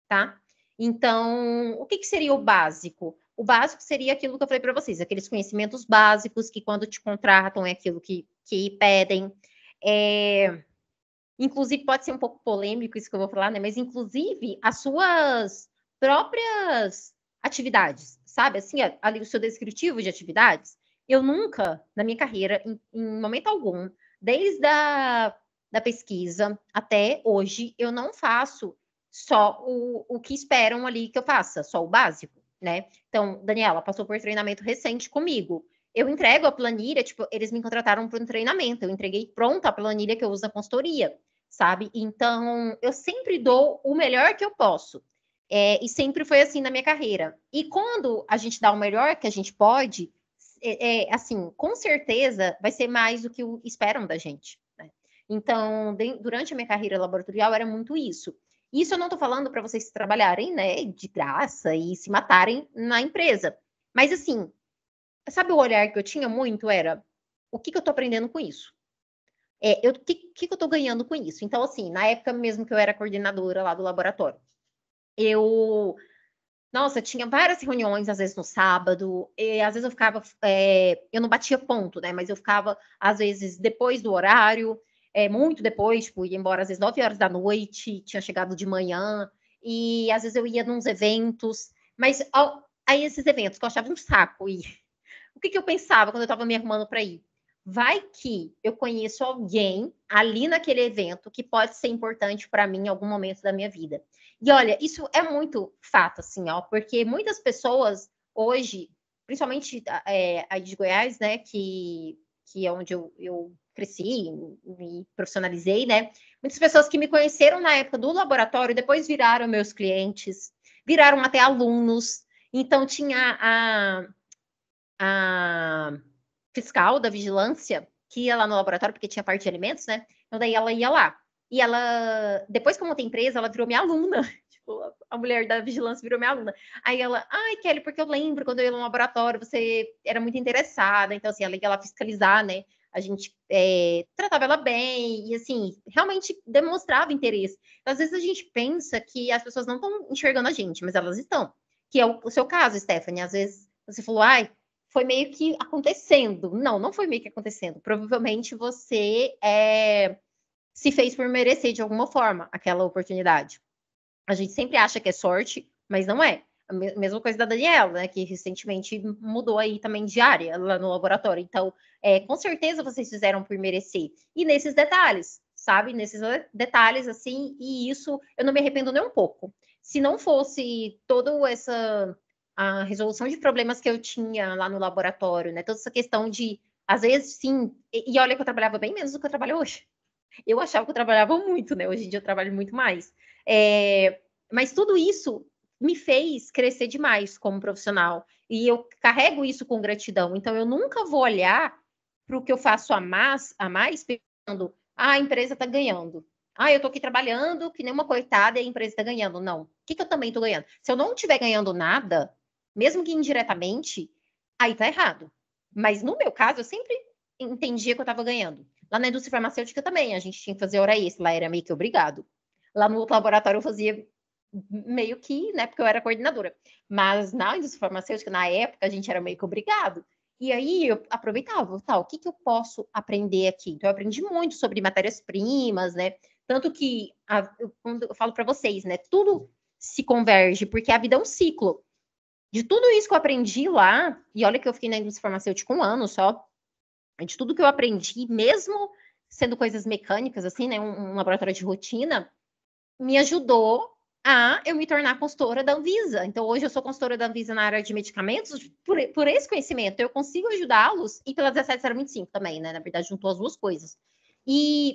tá? Então, o que seria o básico? O básico seria aquilo que eu falei para vocês, aqueles conhecimentos básicos que quando te contratam é aquilo que pedem. Inclusive, pode ser um pouco polêmico isso que eu vou falar, né? Mas, inclusive, as suas próprias atividades, sabe? Assim, ali o seu descritivo de atividades. Eu nunca, na minha carreira, em momento algum, desde da pesquisa até hoje, eu não faço só o que esperam ali que eu faça, só o básico, né? Então, Daniela passou por treinamento recente comigo. Eu entrego a planilha, tipo, eles me contrataram para um treinamento, eu entreguei pronta a planilha que eu uso na consultoria, sabe? Então, eu sempre dou o melhor que eu posso. E sempre foi assim na minha carreira. E quando a gente dá o melhor que a gente pode, assim, com certeza vai ser mais do que esperam da gente. Né? Então, durante a minha carreira laboratorial, era muito isso. Isso eu não estou falando para vocês trabalharem, né, de graça e se matarem na empresa. Mas, assim, sabe o olhar que eu tinha muito? Era, o que eu estou aprendendo com isso? O que eu estou ganhando com isso? Então, assim, na época mesmo que eu era coordenadora lá do laboratório, nossa, tinha várias reuniões, às vezes no sábado, e às vezes eu ficava, eu não batia ponto, né? Mas eu ficava, às vezes, depois do horário, muito depois, tipo, ia embora às vezes 9 horas da noite, tinha chegado de manhã, e às vezes eu ia nos eventos, mas aí esses eventos que eu achava um saco, e o que eu pensava quando eu estava me arrumando para ir? Vai que eu conheço alguém ali naquele evento que pode ser importante para mim em algum momento da minha vida. E olha, isso é muito fato, assim, ó, porque muitas pessoas hoje, principalmente aí de Goiás, né, que é onde eu cresci, me profissionalizei, né? Muitas pessoas que me conheceram na época do laboratório depois viraram meus clientes, viraram até alunos. Então tinha a fiscal da vigilância que ia lá no laboratório, porque tinha parte de alimentos, né? Então, daí ela ia lá. E ela, depois que eu montei a empresa, ela virou minha aluna. Tipo, a mulher da vigilância virou minha aluna. Aí ela, ai, Kelly, porque eu lembro quando eu ia no laboratório, você era muito interessada. Então, assim, ela ia lá fiscalizar, né? A gente tratava ela bem e, assim, realmente demonstrava interesse. Então, às vezes a gente pensa que as pessoas não estão enxergando a gente, mas elas estão. Que é o seu caso, Stephanie. Às vezes você falou, ai, foi meio que acontecendo. Não foi meio que acontecendo. Provavelmente você se fez por merecer de alguma forma aquela oportunidade. A gente sempre acha que é sorte, mas não é. A mesma coisa da Daniela, né, que recentemente mudou aí também de área lá no laboratório. Então, com certeza vocês fizeram por merecer. E nesses detalhes, sabe? Nesses detalhes, assim, e isso eu não me arrependo nem um pouco. Se não fosse toda essa a resolução de problemas que eu tinha lá no laboratório, né? Toda essa questão de, às vezes, sim, e olha que eu trabalhava bem menos do que eu trabalho hoje. Eu achava que eu trabalhava muito, né? Hoje em dia eu trabalho muito mais. Mas tudo isso me fez crescer demais como profissional. E eu carrego isso com gratidão. Então, eu nunca vou olhar para o que eu faço a mais pensando, a empresa está ganhando. Eu estou aqui trabalhando que nem uma coitada e a empresa está ganhando. Não. O que eu também estou ganhando? Se eu não estiver ganhando nada, mesmo que indiretamente, aí tá errado. Mas no meu caso, eu sempre entendia que eu estava ganhando. Lá na indústria farmacêutica também, a gente tinha que fazer hora extra, lá era meio que obrigado. Lá no outro laboratório eu fazia meio que, né, porque eu era coordenadora. Mas na indústria farmacêutica, na época, a gente era meio que obrigado. E aí eu aproveitava, o que eu posso aprender aqui? Então eu aprendi muito sobre matérias-primas, né? Tanto que, quando eu falo para vocês, né, tudo se converge, porque a vida é um ciclo. De tudo isso que eu aprendi lá, e olha que eu fiquei na indústria farmacêutica 1 ano só, de tudo que eu aprendi, mesmo sendo coisas mecânicas, assim, né, um laboratório de rotina, me ajudou a eu me tornar consultora da Anvisa. Então, hoje eu sou consultora da Anvisa na área de medicamentos por esse conhecimento. Eu consigo ajudá-los, e pela 17.025 também, né? Na verdade, juntou as duas coisas.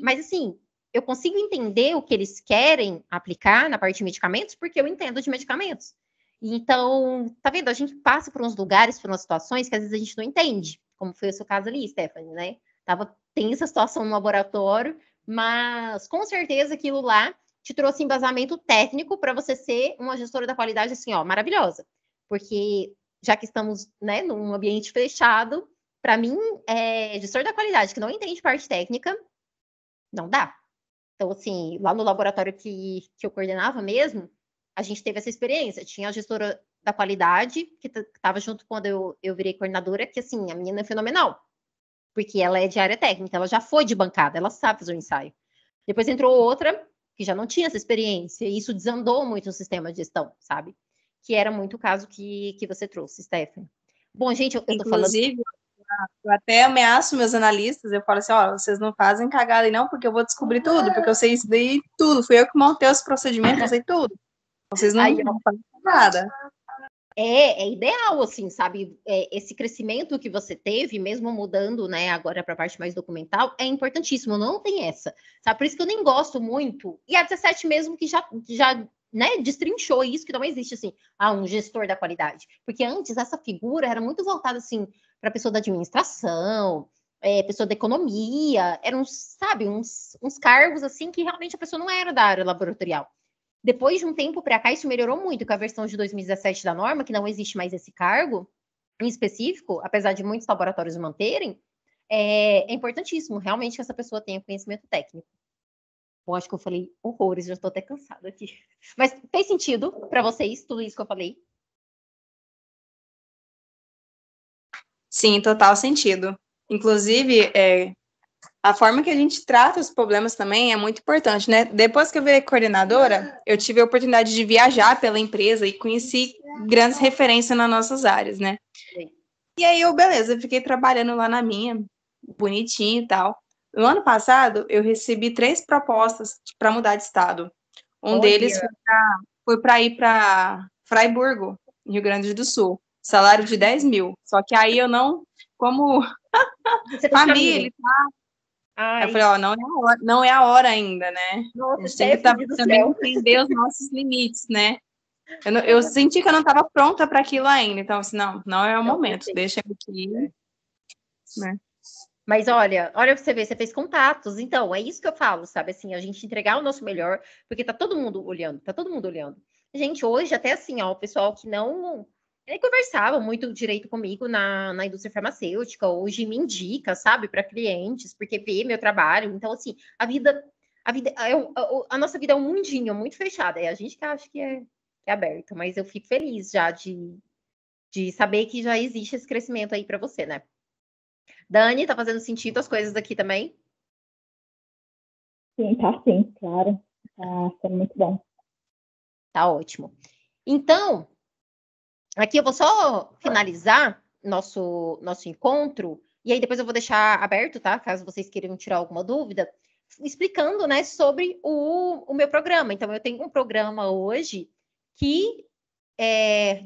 Mas, assim, eu consigo entender o que eles querem aplicar na parte de medicamentos, porque eu entendo de medicamentos. Então, tá vendo? A gente passa por uns lugares, por umas situações que às vezes a gente não entende, como foi o seu caso ali, Stephanie, né? Tem essa situação no laboratório, mas com certeza aquilo lá te trouxe embasamento técnico para você ser uma gestora da qualidade, assim, ó, maravilhosa. Porque já que estamos, né, num ambiente fechado, para mim, gestor da qualidade que não entende parte técnica, não dá. Então, assim, lá no laboratório que eu coordenava mesmo, a gente teve essa experiência. Tinha a gestora da qualidade, que estava junto quando eu virei coordenadora, que, assim, a menina é fenomenal. Porque ela é de área técnica, ela já foi de bancada, ela sabe fazer o ensaio. Depois entrou outra que já não tinha essa experiência, e isso desandou muito o sistema de gestão, sabe? Que era muito o caso que você trouxe, Stephanie. Bom, gente, eu tô falando... Inclusive, eu até ameaço meus analistas, eu falo assim, ó, vocês não fazem cagada aí não, porque eu vou descobrir tudo, porque eu sei isso daí tudo, fui eu que montei os procedimentos, eu sei tudo. Vocês não fazem cagada. É ideal, assim, sabe? Esse crescimento que você teve, mesmo mudando, né, agora para a parte mais documental, é importantíssimo, não tem essa, sabe? Por isso que eu nem gosto muito, e a 17 mesmo que já né, destrinchou isso, que não existe, assim, um gestor da qualidade. Porque antes essa figura era muito voltada, assim, para a pessoa da administração, pessoa da economia, eram, sabe, uns cargos, assim, que realmente a pessoa não era da área laboratorial. Depois de um tempo para cá, isso melhorou muito, com a versão de 2017 da norma, que não existe mais esse cargo em específico, apesar de muitos laboratórios manterem, é importantíssimo realmente que essa pessoa tenha conhecimento técnico. Bom, acho que eu falei horrores, já estou até cansada aqui. Mas fez sentido para vocês tudo isso que eu falei? Sim, total sentido. Inclusive, a forma que a gente trata os problemas também é muito importante, né? Depois que eu virei coordenadora, eu tive a oportunidade de viajar pela empresa e conheci grandes referências nas nossas áreas, né? Sim. E aí eu fiquei trabalhando lá na minha, bonitinho e tal. No ano passado, eu recebi 3 propostas para mudar de estado. Um deles foi para ir para Fraiburgo, Rio Grande do Sul. Salário de 10 mil. Só que aí eu não, como família, eu falei, ó, não é a hora ainda, né? Nossa, a gente tem que também entender os nossos limites, né? Eu senti que eu não estava pronta para aquilo ainda, então, assim, não é o momento, deixa eu aqui, né? Mas olha pra você ver, você fez contatos, então, é isso que eu falo, sabe, assim, a gente entregar o nosso melhor, porque tá todo mundo olhando. Gente, hoje, até assim, ó, o pessoal que não conversava muito direito comigo na indústria farmacêutica, hoje me indica, sabe, para clientes, porque vê meu trabalho, então, assim, a nossa vida é um mundinho muito fechado, é a gente que acha que é aberto, mas eu fico feliz já de saber que já existe esse crescimento aí para você, né? Dani, tá fazendo sentido as coisas aqui também? Sim, claro. Tá sendo muito bom. Tá ótimo. Então, aqui eu vou só finalizar nosso encontro, e aí depois eu vou deixar aberto, tá? Caso vocês queiram tirar alguma dúvida, explicando, né, sobre o meu programa. Então, eu tenho um programa hoje que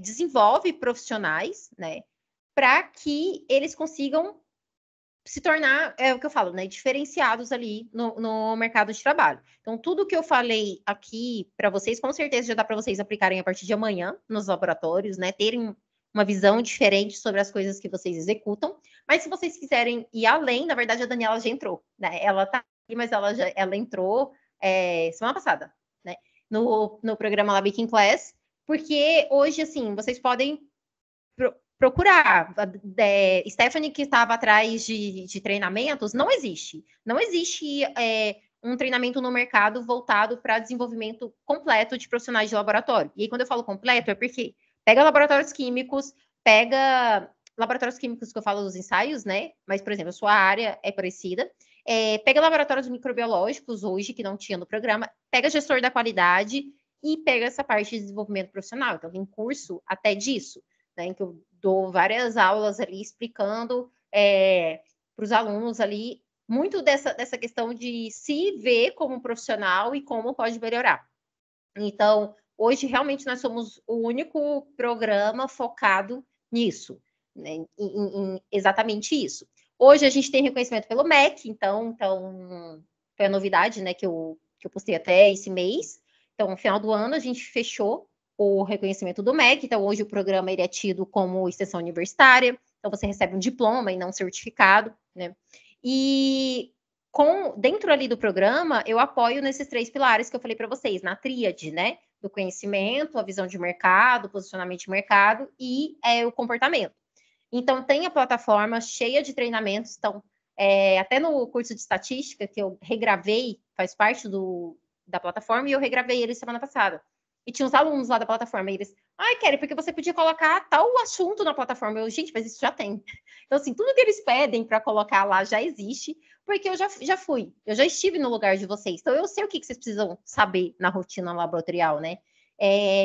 desenvolve profissionais, né, para que eles consigam se tornar, é o que eu falo, né, diferenciados ali no mercado de trabalho. Então, tudo que eu falei aqui para vocês, com certeza já dá para vocês aplicarem a partir de amanhã nos laboratórios, né, terem uma visão diferente sobre as coisas que vocês executam. Mas se vocês quiserem ir além, na verdade, a Daniela já entrou, né? Ela tá aqui, mas ela entrou semana passada, né? No programa Lab Making Class, porque hoje, assim, vocês podem procurar. Stephanie, que estava atrás de treinamentos, não existe. Não existe um treinamento no mercado voltado para desenvolvimento completo de profissionais de laboratório. E aí, quando eu falo completo, é porque pega laboratórios químicos, pega laboratórios químicos que eu falo dos ensaios, né? Mas, por exemplo, a sua área é parecida. Pega laboratórios microbiológicos hoje, que não tinha no programa, pega gestor da qualidade e pega essa parte de desenvolvimento profissional. Então, tem curso até disso, né? Em que eu dou várias aulas ali explicando para os alunos ali muito dessa questão de se ver como um profissional e como pode melhorar. Então, hoje, realmente, nós somos o único programa focado nisso, né? Em exatamente isso. Hoje, a gente tem reconhecimento pelo MEC, então foi a novidade, né, que eu postei até esse mês. Então, no final do ano, a gente fechou o reconhecimento do MEC. Então, hoje, o programa ele é tido como extensão universitária. Então, você recebe um diploma e não um certificado, né? E dentro ali do programa, eu apoio nesses 3 pilares que eu falei para vocês, na tríade, né? Do conhecimento, a visão de mercado, o posicionamento de mercado e o comportamento. Então, tem a plataforma cheia de treinamentos. Então, até no curso de estatística, que eu regravei, faz parte da plataforma, e eu regravei ele semana passada. E tinha uns alunos lá da plataforma, e eles, Kelly, porque você podia colocar tal assunto na plataforma. Eu, gente, mas isso já tem. Então, assim, tudo que eles pedem para colocar lá já existe, porque eu já fui, eu já estive no lugar de vocês. Então, eu sei o que vocês precisam saber na rotina laboratorial, né?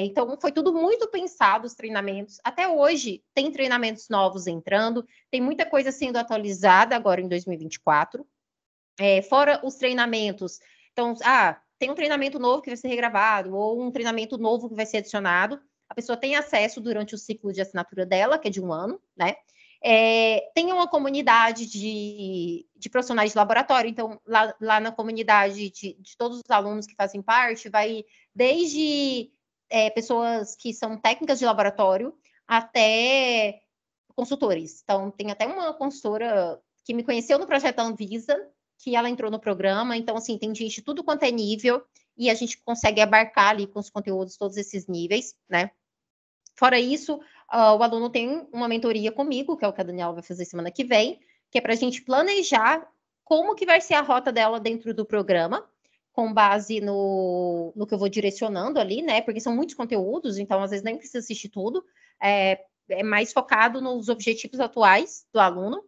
Então, foi tudo muito pensado, os treinamentos. Até hoje, tem treinamentos novos entrando, tem muita coisa sendo atualizada agora em 2024. Fora os treinamentos. Então, tem um treinamento novo que vai ser regravado, ou um treinamento novo que vai ser adicionado. A pessoa tem acesso durante o ciclo de assinatura dela, que é de 1 ano, né? Tem uma comunidade de profissionais de laboratório. Então, lá na comunidade de todos os alunos que fazem parte, vai desde pessoas que são técnicas de laboratório até consultores. Então, tem até uma consultora que me conheceu no projeto Anvisa, que ela entrou no programa. Então, assim, tem gente de tudo quanto é nível e a gente consegue abarcar ali com os conteúdos todos esses níveis, né? Fora isso, o aluno tem uma mentoria comigo, que é o que a Daniela vai fazer semana que vem, que é para a gente planejar como que vai ser a rota dela dentro do programa, com base no que eu vou direcionando ali, né? Porque são muitos conteúdos, então às vezes nem precisa assistir tudo. É mais focado nos objetivos atuais do aluno.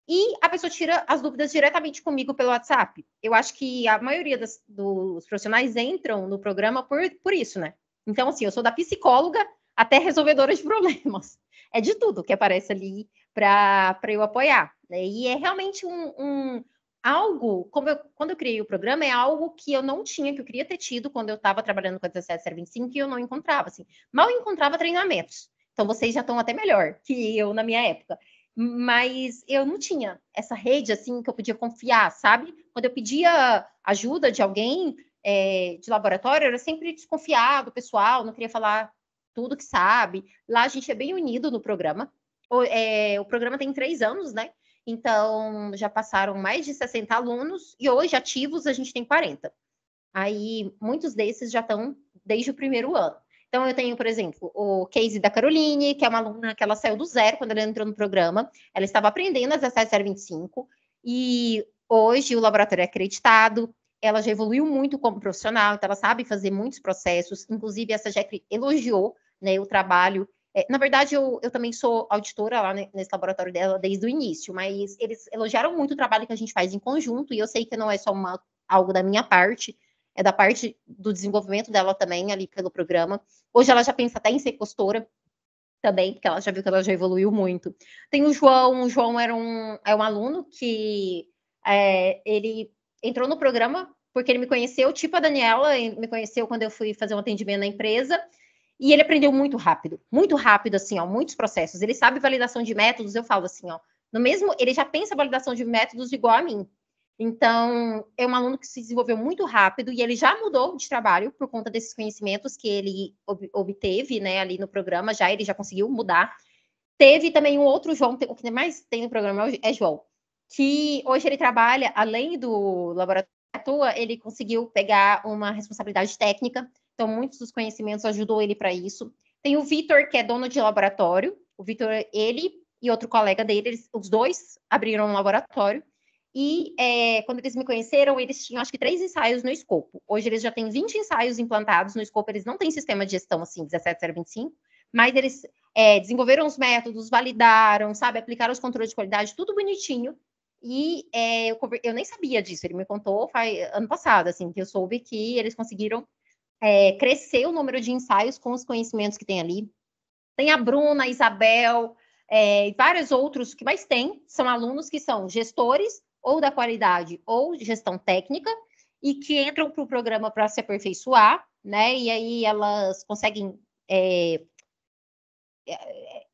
E a pessoa tira as dúvidas diretamente comigo pelo WhatsApp. Eu acho que a maioria dos profissionais entram no programa por isso, né? Então, assim, eu sou da psicóloga até resolvedora de problemas. É de tudo que aparece ali para eu apoiar, né? E é realmente algo, quando eu criei o programa, é algo que eu não tinha, que eu queria ter tido quando eu estava trabalhando com a 17/025, e eu não encontrava, assim. Mal encontrava treinamentos. Então, vocês já estão até melhor que eu na minha época. Mas eu não tinha essa rede, assim, que eu podia confiar, sabe? Quando eu pedia ajuda de alguém de laboratório, eu era sempre desconfiado, pessoal, não queria falar tudo que sabe. Lá a gente é bem unido no programa. O programa tem 3 anos, né? Então, já passaram mais de 60 alunos e hoje, ativos, a gente tem 40. Aí, muitos desses já estão desde o primeiro ano. Então, eu tenho, por exemplo, o case da Caroline, que é uma aluna que ela saiu do zero quando ela entrou no programa. Ela estava aprendendo a 17/025 e hoje o laboratório é acreditado. Ela já evoluiu muito como profissional, então ela sabe fazer muitos processos. Inclusive, essa Jack elogiou, né, o trabalho. Na verdade, eu também sou auditora lá nesse laboratório dela desde o início, mas eles elogiaram muito o trabalho que a gente faz em conjunto, e eu sei que não é só algo da minha parte, é da parte do desenvolvimento dela também, ali pelo programa. Hoje ela já pensa até em ser consultora também, porque ela já viu que ela já evoluiu muito. Tem o João é um aluno que ele entrou no programa porque ele me conheceu, tipo a Daniela, me conheceu quando eu fui fazer um atendimento na empresa, e ele aprendeu muito rápido, assim, ó, muitos processos. Ele sabe validação de métodos, eu falo assim, ó, ele já pensa validação de métodos igual a mim. Então, é um aluno que se desenvolveu muito rápido e ele já mudou de trabalho por conta desses conhecimentos que ele obteve, né, ali no programa, ele já conseguiu mudar. Teve também um outro João, o que mais tem no programa é João, que hoje ele trabalha, além do laboratório, ele conseguiu pegar uma responsabilidade técnica, então muitos dos conhecimentos ajudou ele para isso. Tem o Vitor, que é dono de laboratório, o Vitor, ele e outro colega dele, os dois abriram um laboratório, e quando eles me conheceram, eles tinham acho que 3 ensaios no escopo. Hoje eles já têm 20 ensaios implantados no escopo, eles não têm sistema de gestão assim, 17025, mas eles desenvolveram os métodos, validaram, sabe, aplicaram os controles de qualidade, tudo bonitinho. E eu nem sabia disso, ele me contou ano passado, assim, que eu soube que eles conseguiram crescer o número de ensaios com os conhecimentos que tem ali. Tem a Bruna, a Isabel, e vários outros que mais tem, são alunos que são gestores ou da qualidade ou de gestão técnica e que entram para o programa para se aperfeiçoar, né? E aí elas conseguem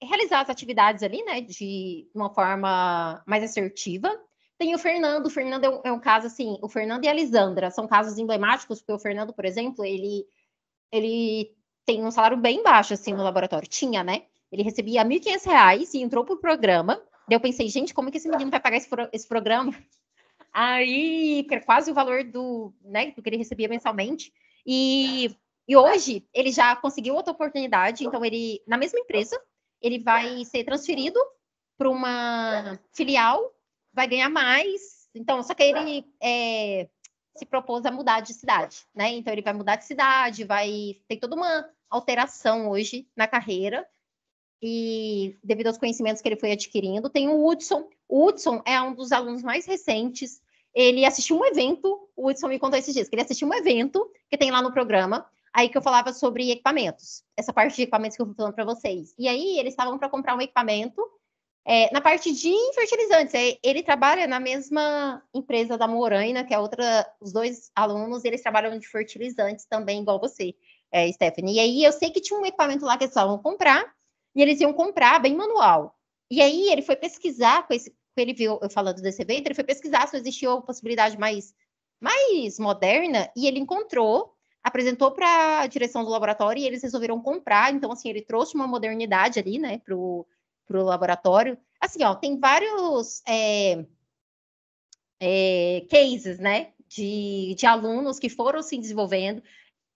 realizar as atividades ali, né, de uma forma mais assertiva. Tem o Fernando é um caso assim, o Fernando e a Lisandra são casos emblemáticos, porque o Fernando, por exemplo, ele tem um salário bem baixo, assim, no laboratório, tinha, né, ele recebia R$ 1.500 e entrou pro programa, daí eu pensei, gente, como que esse menino vai pagar esse programa? Aí, que é quase o valor do que ele recebia mensalmente, e hoje ele já conseguiu outra oportunidade, então ele, na mesma empresa, ele vai ser transferido para uma filial, vai ganhar mais, então, só que ele se propôs a mudar de cidade, né? Então ele vai mudar de cidade, vai ter toda uma alteração hoje na carreira, e devido aos conhecimentos que ele foi adquirindo. Tem o Hudson é um dos alunos mais recentes, ele assistiu um evento, o Hudson me contou esses dias, que ele assistiu um evento que tem lá no programa, aí que eu falava sobre equipamentos, essa parte de equipamentos que eu fui falando para vocês. E aí eles estavam para comprar um equipamento na parte de fertilizantes. Ele trabalha na mesma empresa da Moraina, que é outra, os dois alunos, eles trabalham de fertilizantes também, igual você, Stephanie. E aí eu sei que tinha um equipamento lá que eles estavam comprar, e eles iam comprar bem manual. E aí ele foi pesquisar, ele viu eu falando desse evento, ele foi pesquisar se existia uma possibilidade mais moderna, e ele encontrou, apresentou para a direção do laboratório, e eles resolveram comprar. Então, assim, ele trouxe uma modernidade ali, né, para o laboratório. Assim, ó, tem vários cases, né, de alunos que foram se desenvolvendo.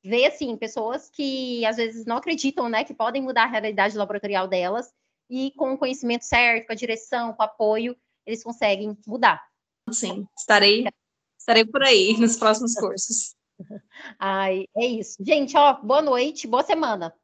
Vê, assim, pessoas que às vezes não acreditam, né, que podem mudar a realidade laboratorial delas, e com o conhecimento certo, com a direção, com o apoio, eles conseguem mudar. Sim, estarei por aí nos próximos cursos. Ai, é isso. Gente, ó, boa noite, boa semana.